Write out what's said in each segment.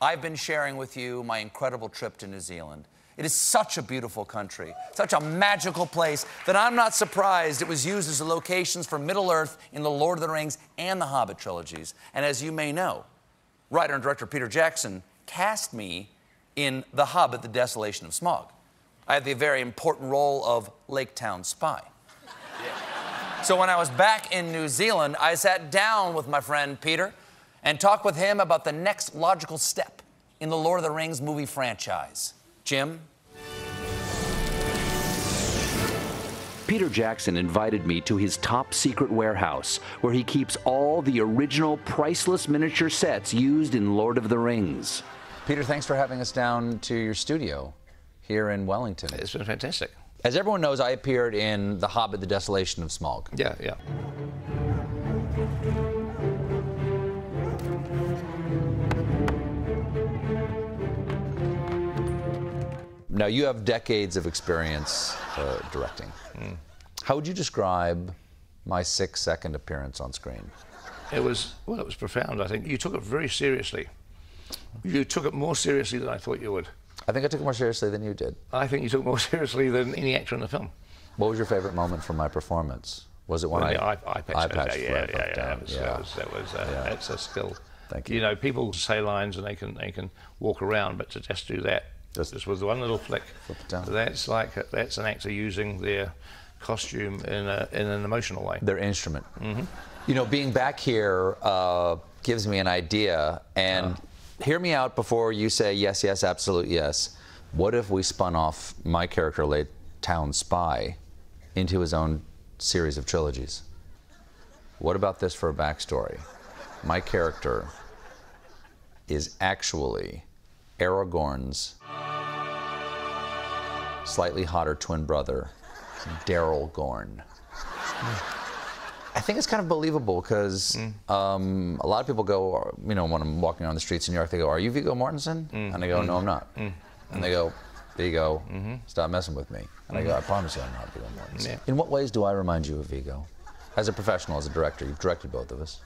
I've been sharing with you my incredible trip to New Zealand. It is such a beautiful country, such a magical place, that I'm not surprised it was used as the locations for Middle-earth in the Lord of the Rings and the Hobbit trilogies. And as you may know, writer and director Peter Jackson cast me in The Hobbit, The Desolation of Smaug. I had the very important role of Laketown Spy. So when I was back in New Zealand, I sat down with my friend Peter and talked with him about the next logical step in the Lord of the Rings movie franchise. Jim? Peter Jackson invited me to his top-secret warehouse, where he keeps all the original priceless miniature sets used in Lord of the Rings. Peter, thanks for having us down to your studio here in Wellington. It's been fantastic. As everyone knows, I appeared in The Hobbit, The Desolation of Smaug. Yeah, yeah. Now, you have decades of experience directing. How would you describe my 6-second appearance on screen? It was, well, it was profound, I think. You took it very seriously. You took it more seriously than I thought you would. I think I took it more seriously than you did. I think you took it more seriously than any actor in the film. What was your favorite moment from my performance? Was it when the eye patch? Yeah. That's a skill. Thank you. You know, people say lines and they can walk around, but to just do that, just with one little flick, flip it down. That's an actor using their costume in an emotional way. Their instrument. You know, being back here gives me an idea, and hear me out before you say yes, yes, absolute yes. What if we spun off my character, Laketown Spy, into his own series of trilogies? What about this for a backstory? My character is actually Aragorn's slightly hotter twin brother, Darrylgorn. I think it's kind of believable because a lot of people go, you know, when I'm walking around the streets in New York, they go, "Are you Viggo Mortensen?" And I go, "No, I'm not." And they go, "Viggo, stop messing with me." And I go, "I promise you I'm not Viggo Mortensen." In what ways do I remind you of Viggo? As a professional, as a director, you've directed both of us.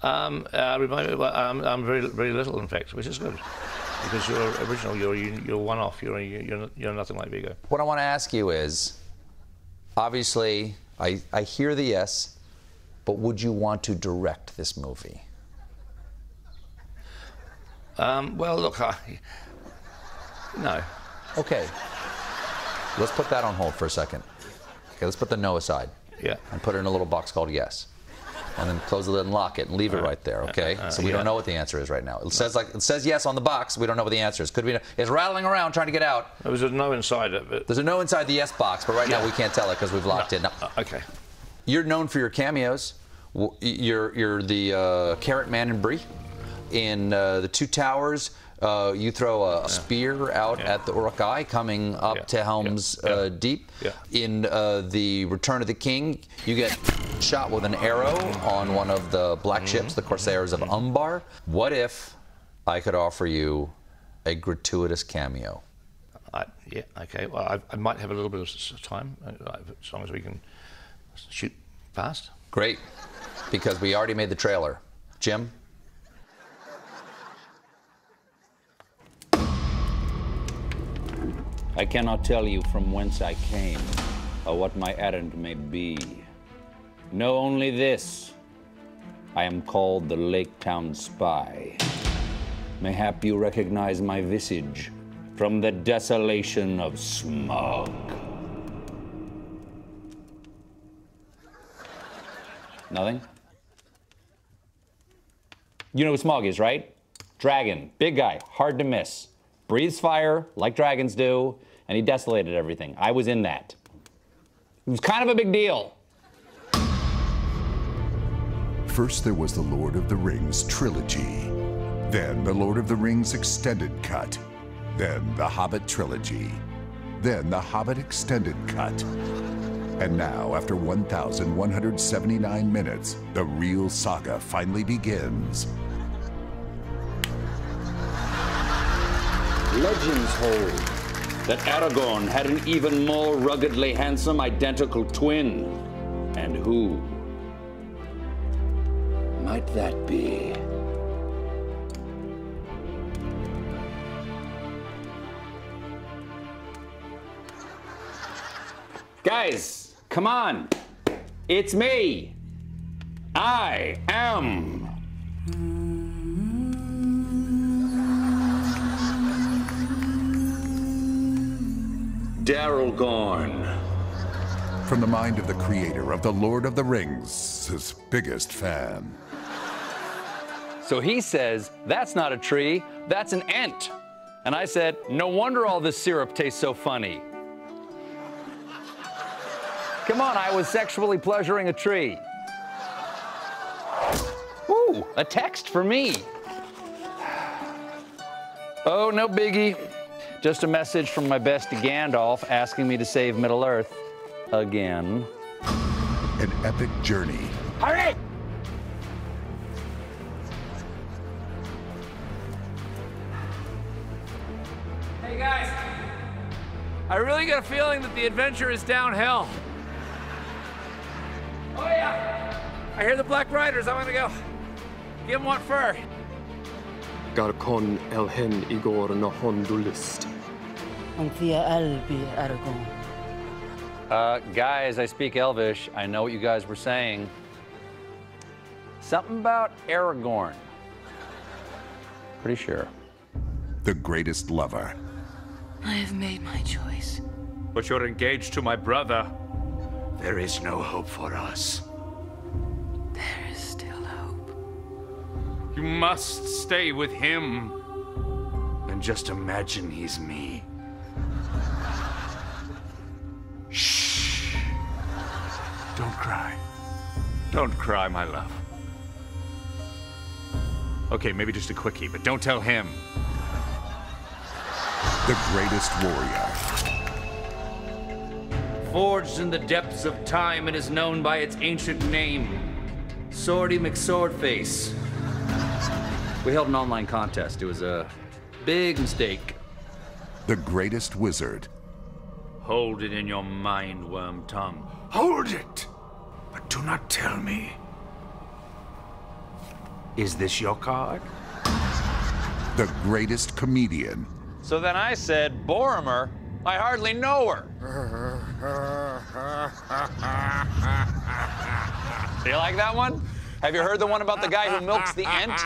I'm very little, in fact, which is good. Because you're original, you're one-off, you're nothing like Viggo. What I want to ask you is, obviously, I hear the yes, but would you want to direct this movie? Well, look, no. Okay. Let's put that on hold for a second. Okay, let's put the no aside. Yeah. And put it in a little box called yes. And then close the lid and lock it and leave it right there, okay? So we don't know what the answer is right now. It says yes on the box. We don't know what the answer is. Could be it's rattling around trying to get out. There was a no inside of it. There's a no inside the yes box, but right now we can't tell it because we've locked it. No. Okay. You're known for your cameos. You're the Carrot Man in Brie. In The Two Towers, you throw a spear out at the Uruk-hai coming up to Helm's Deep. In The Return of the King, you get shot with an arrow on one of the black ships, the Corsairs of Umbar. What if I could offer you a gratuitous cameo? Yeah, okay. Well, I might have a little bit of time, as long as we can shoot fast. Great, because we already made the trailer. Jim? I cannot tell you from whence I came, or what my errand may be. Know only this: I am called the Laketown Spy. Mayhap you recognize my visage from the Desolation of Smaug. Nothing? You know who Smaug is, right? Dragon, big guy, hard to miss. Breathes fire like dragons do, and he desolated everything. I was in that. It was kind of a big deal. First there was the Lord of the Rings trilogy, then the Lord of the Rings extended cut, then the Hobbit trilogy, then the Hobbit extended cut. And now, after 1,179 minutes, the real saga finally begins. Legends hold that Aragorn had an even more ruggedly handsome identical twin. And who might that be? Guys, come on. It's me. I am. Darrylgorn. From the mind of the creator of The Lord of the Rings, his biggest fan. So he says, that's not a tree, that's an ent. And I said, no wonder all this syrup tastes so funny. Come on, I was sexually pleasuring a tree. Ooh, a text for me. Oh, no biggie. Just a message from my bestie Gandalf asking me to save Middle-earth. Again. An epic journey. Hurry! Hey guys, I really get a feeling that the adventure is downhill. Oh yeah, I hear the Black Riders. I'm gonna go give them what for. Garcon elhen igor na hondulist. Anthea albi Aragon. Guys, I speak Elvish. I know what you guys were saying. Something about Aragorn. Pretty sure. The greatest lover. I have made my choice. But you're engaged to my brother. There is no hope for us. There is still hope. You must stay with him. And just imagine he's me. Shh. Don't cry. Don't cry, my love. Okay, maybe just a quickie, but don't tell him. The greatest warrior. Forged in the depths of time, it is known by its ancient name, Swordy McSwordface. We held an online contest. It was a big mistake. The greatest wizard. Hold it in your mind, worm tongue. Hold it! But do not tell me. Is this your card? The greatest comedian. So then I said, Boromir, I hardly know her. Do you like that one? Have you heard the one about the guy who milks the ent?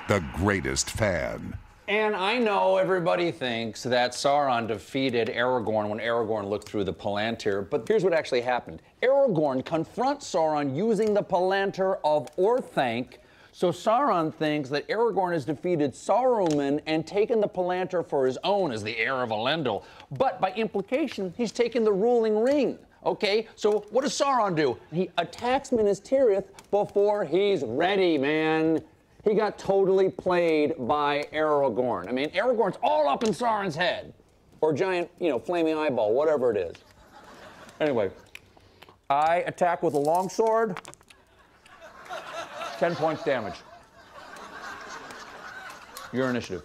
The greatest fan. And I know everybody thinks that Sauron defeated Aragorn when Aragorn looked through the Palantir, but here's what actually happened. Aragorn confronts Sauron using the Palantir of Orthanc, so Sauron thinks that Aragorn has defeated Saruman and taken the Palantir for his own as the heir of Elendil. But by implication, he's taken the ruling ring. Okay, so what does Sauron do? He attacks Minas Tirith before he's ready, man. He got totally played by Aragorn. I mean, Aragorn's all up in Sauron's head. Or giant, flaming eyeball, whatever it is. Anyway, I attack with a longsword. 10 points damage. Your initiative.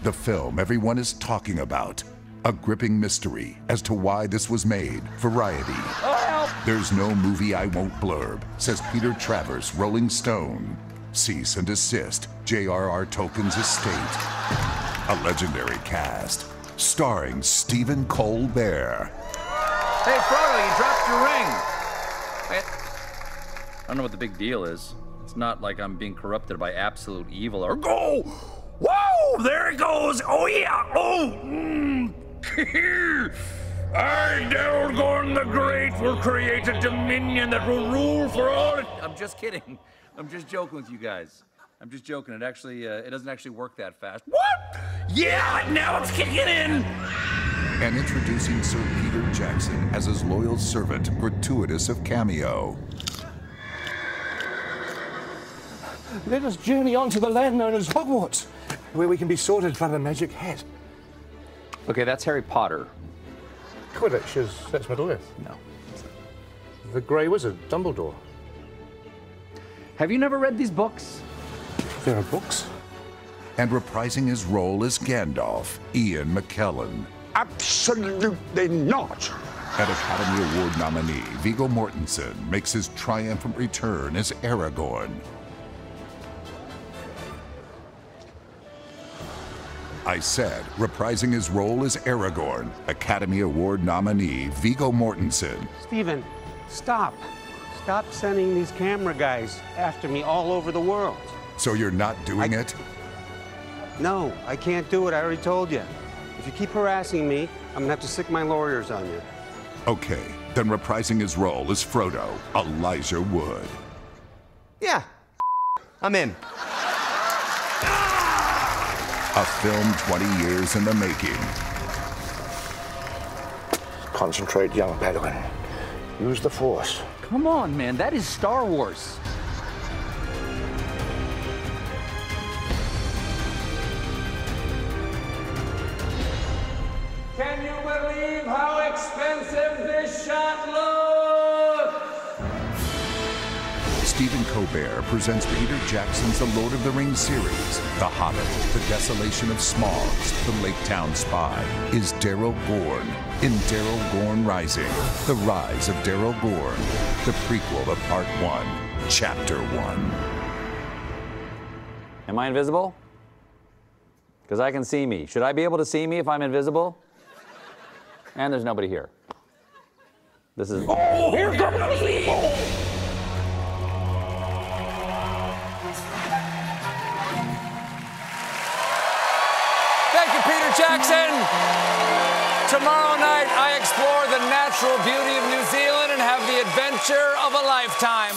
The film everyone is talking about. A gripping mystery as to why this was made. Variety. Oh, help! There's no movie I won't blurb, says Peter Travers, Rolling Stone. Cease and desist, J.R.R. Tolkien's estate. A legendary cast, starring Stephen Colbert. Hey, Frodo, you dropped your ring. I don't know what the big deal is. It's not like I'm being corrupted by absolute evil or go! Whoa! There it goes! Oh yeah! Oh! I, Darrylgorn the Great, will create a dominion that will rule for all. I'm just kidding. I'm just joking with you guys. I'm just joking. It actually, it doesn't actually work that fast. What? Yeah! Now it's kicking in! And introducing Sir Peter Jackson as his loyal servant, gratuitous of cameo. Let us journey on to the land known as Hogwarts, where we can be sorted by the magic hat. Okay, that's Harry Potter. Quidditch that's Middle-earth. No. The Grey Wizard, Dumbledore. Have you never read these books? There are books. And reprising his role as Gandalf, Ian McKellen. Absolutely not! And Academy Award nominee Viggo Mortensen makes his triumphant return as Aragorn. I said, reprising his role as Aragorn, Academy Award nominee Viggo Mortensen. Stephen, stop. Stop sending these camera guys after me all over the world. So you're not doing it? No, I can't do it. I already told you. If you keep harassing me, I'm gonna have to sick my lawyers on you. Okay, then reprising his role as Frodo, Elijah Wood. Yeah, I'm in. A film 20 years in the making. Concentrate, young Padawan. Use the Force. Come on, man, that is Star Wars. Can you believe how expensive this shot looks? Stephen Colbert presents Peter Jackson's The Lord of the Rings series. The Hobbit, The Desolation of Smaug, The Laketown Spy is Darrylgorn in Darrylgorn Rising, The Rise of Darrylgorn, the prequel of Part 1, Chapter 1. Am I invisible? Because I can see me. Should I be able to see me if I'm invisible? And there's nobody here. This is... Oh, here comes evil! Thank you, Peter Jackson. Tomorrow night, I explore the natural beauty of New Zealand and have the adventure of a lifetime.